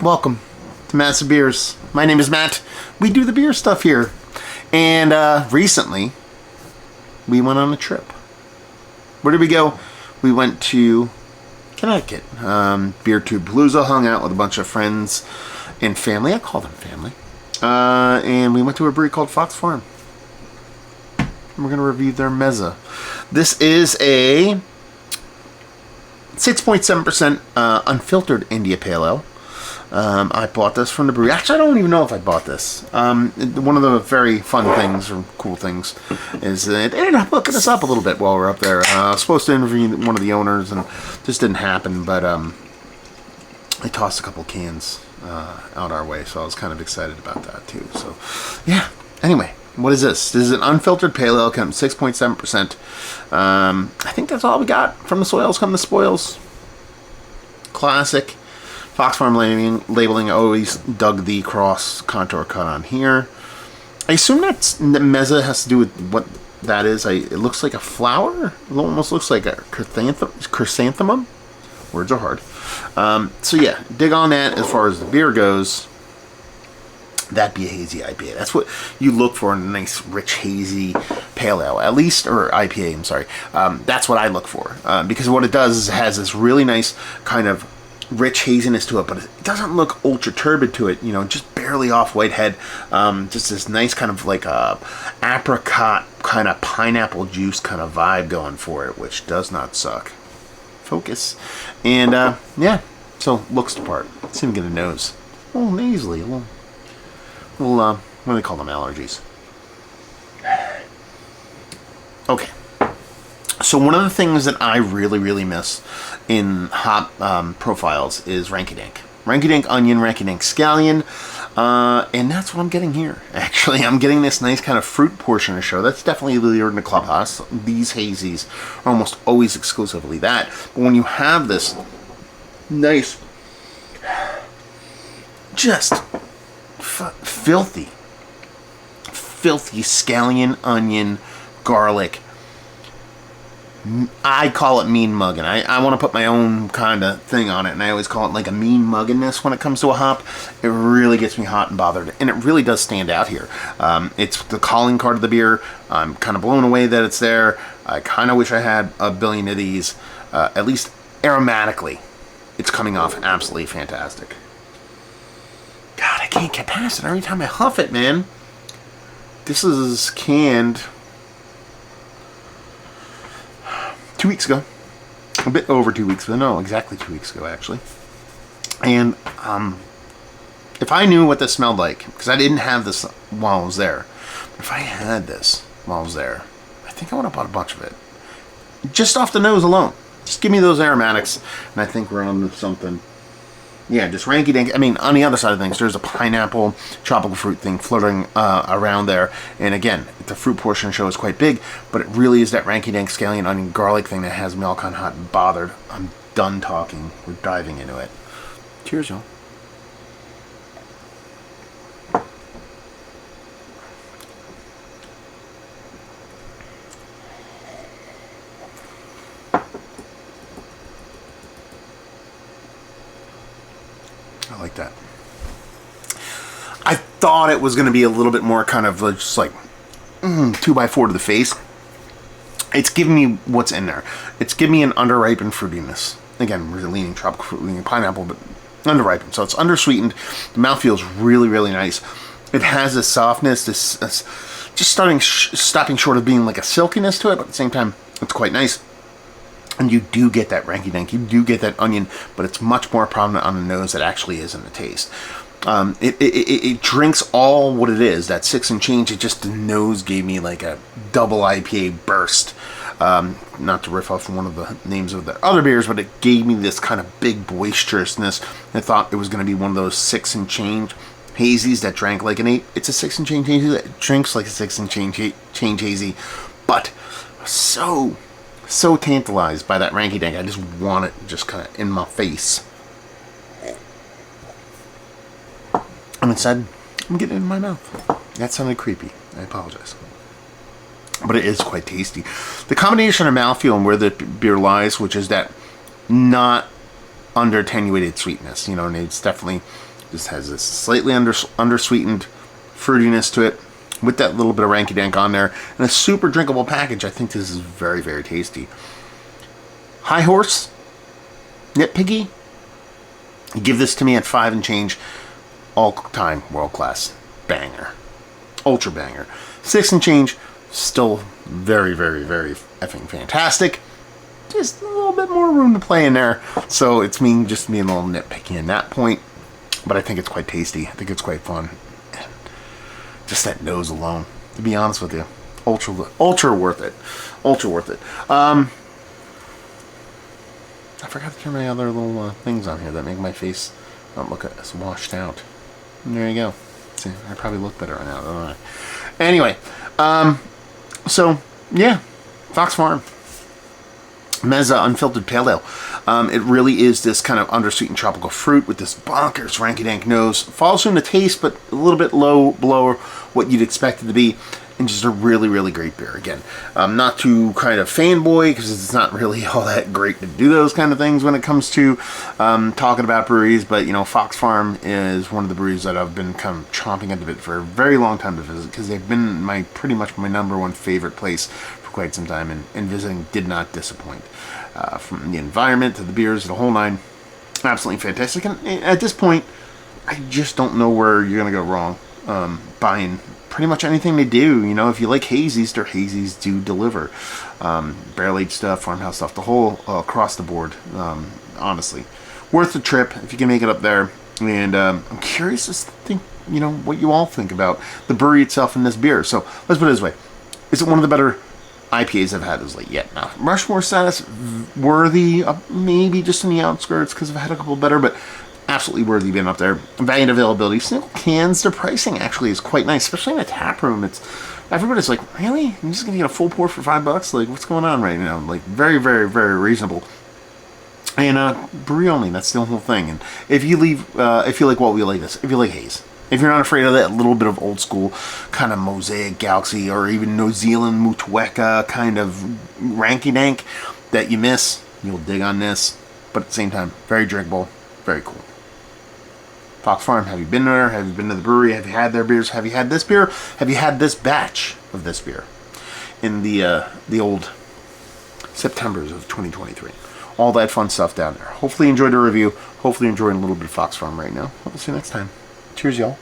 Welcome to Meza Beers. My name is Matt. We do the beer stuff here. And recently, we went on a trip. Where did we go? We went to Connecticut. Beer Tube Palooza, hung out with a bunch of friends and family. I call them family. And we went to a brewery called Fox Farm. We're going to review their Meza. This is a 6.7% unfiltered India Pale Ale. I bought this from the brewery. Actually, I don't even know if I bought this. One of the very fun things, or cool things, is that they ended up hooking us up a little bit while we were up there. I was supposed to interview one of the owners, and this didn't happen, but they tossed a couple cans out our way, so I was kind of excited about that, too. So, yeah. Anyway, what is this? This is an unfiltered pale ale, comes 6.7%. I think that's all we got. From the soils come the spoils. Classic. Fox Farm labeling, always dug the cross contour cut on here. I assume that Meza has to do with what that is. It looks like a flower. It almost looks like a chrysanthemum. Words are hard. So yeah, dig on that as far as the beer goes. That'd be a hazy IPA. That's what you look for in a nice, rich, hazy pale ale, at least, or IPA, I'm sorry. That's what I look for. Because what it does is it has this really nice kind of rich haziness to it, but it doesn't look ultra turbid to it, you know, just barely off whitehead. Just this nice kind of like a apricot kind of pineapple juice kind of vibe going for it, which does not suck. Focus. And yeah, so looks the part. Let's even get a nose. A little nasally, a little what do they call them, allergies? Okay. So one of the things that I really miss in hop profiles is Ranky Dank. Ranky Dank Onion, Ranky Dank Scallion, and that's what I'm getting here. Actually, I'm getting this nice kind of fruit portion of the show. That's definitely the in the clubhouse. These hazies are almost always exclusively that. But when you have this nice, just filthy scallion, onion, garlic. I call it mean mugging. I want to put my own kind of thing on it, and I always call it like a mean mugginess when it comes to a hop. It really gets me hot and bothered, and it really does stand out here. It's the calling card of the beer. I'm kind of blown away that it's there. I kind of wish I had a billion of these. At least aromatically, it's coming off absolutely fantastic. God, I can't get past it every time I huff it, man. This is canned 2 weeks ago. A bit over 2 weeks ago. No, exactly 2 weeks ago, actually. And if I knew what this smelled like, because I didn't have this while I was there, but if I had this while I was there, I think I would have bought a bunch of it. Just off the nose alone. Just give me those aromatics, and I think we're on to something. Yeah, just ranky dank. I mean, on the other side of things, there's a pineapple, tropical fruit thing floating around there. And again, the fruit portion of the show is quite big, but it really is that ranky dank scallion, onion, garlic thing that has me all kind of hot and bothered. I'm done talking. We're diving into it. Cheers, y'all. I like that. I thought it was going to be a little bit more kind of just like 2x4 to the face. It's giving me what's in there. It's giving me an underripened fruitiness. Again, we're leaning tropical fruit, leaning pineapple, but underripened. So it's undersweetened. The mouth feels really nice. It has this softness, this just stopping short of being like a silkiness to it, but at the same time, it's quite nice. And you do get that ranky dank, you do get that onion, but it's much more prominent on the nose than it actually is in the taste. It drinks all what it is, that 6 and change. It just, the nose gave me like a double IPA burst. Not to riff off one of the names of the other beers, but it gave me this kind of big boisterousness. I thought it was going to be one of those 6 and change hazies that drank like an 8. It's a 6 and change hazy that drinks like a 6 and change hazy, but so tantalized by that ranky dank. I just want it just kind of in my face. And instead, I'm getting it in my mouth. That sounded creepy. I apologize. But it is quite tasty. The combination of mouthfeel and where the beer lies, which is that not under attenuated sweetness, you know, and it's definitely Just has this slightly undersweetened fruitiness to it, with that little bit of ranky dank on there, and a super drinkable package. I think this is very, very tasty. High horse, nitpicky. Give this to me at 5 and change. All time world class banger, ultra banger. 6 and change, still very, very, very effing fantastic. Just a little bit more room to play in there. So it's me just being a little nitpicky in that point. But I think it's quite tasty. I think it's quite fun. Just that nose alone, to be honest with you, ultra worth it. Ultra worth it. I forgot to turn my other little things on here that make my face not look as washed out. And there you go. See, I probably look better right now, don't I? Anyway, so yeah, Fox Farm Meza Unfiltered Pale Ale. It really is this kind of undersweetened tropical fruit with this bonkers ranky-dank nose. Follows through in the taste, but a little bit low below what you'd expect it to be. And just a really, really great beer. Again, not to kind of fanboy, because it's not really all that great to do those kind of things when it comes to talking about breweries. But, you know, Fox Farm is one of the breweries that I've been kind of chomping at the bit for a very long time to visit, because they've been pretty much my number one favorite place for quite some time. And visiting did not disappoint. From the environment to the beers to the whole nine. Absolutely fantastic. And at this point, I just don't know where you're going to go wrong buying pretty much anything they do. You know, if you like Hazies, their Hazies do deliver. Barrel-aged stuff, farmhouse stuff, the whole across the board, honestly. Worth the trip if you can make it up there. And I'm curious to think, you know, what you all think about the brewery itself and this beer. So let's put it this way. Is it one of the better IPAs I've had as late yet? Now, Rushmore status worthy, maybe just in the outskirts because I've had a couple better, but absolutely worthy being up there. Value and availability. Single cans, their pricing actually is quite nice, especially in a tap room. Everybody's like, really? I'm just gonna get a full pour for $5? Like, what's going on right now? Like, very, very, very reasonable. And brewery only. That's the whole thing. And if you like what we like this, if you like Haze, if you're not afraid of that little bit of old school kind of Mosaic Galaxy or even New Zealand Motueka kind of ranky dank that you miss, you'll dig on this. But at the same time, very drinkable, very cool. Fox Farm, have you been there? Have you been to the brewery? Have you had their beers? Have you had this beer? Have you had this batch of this beer in the old Septembers of 2023? All that fun stuff down there. Hopefully you enjoyed the review. Hopefully you're enjoying a little bit of Fox Farm right now. We'll see you next time. Cheers, y'all.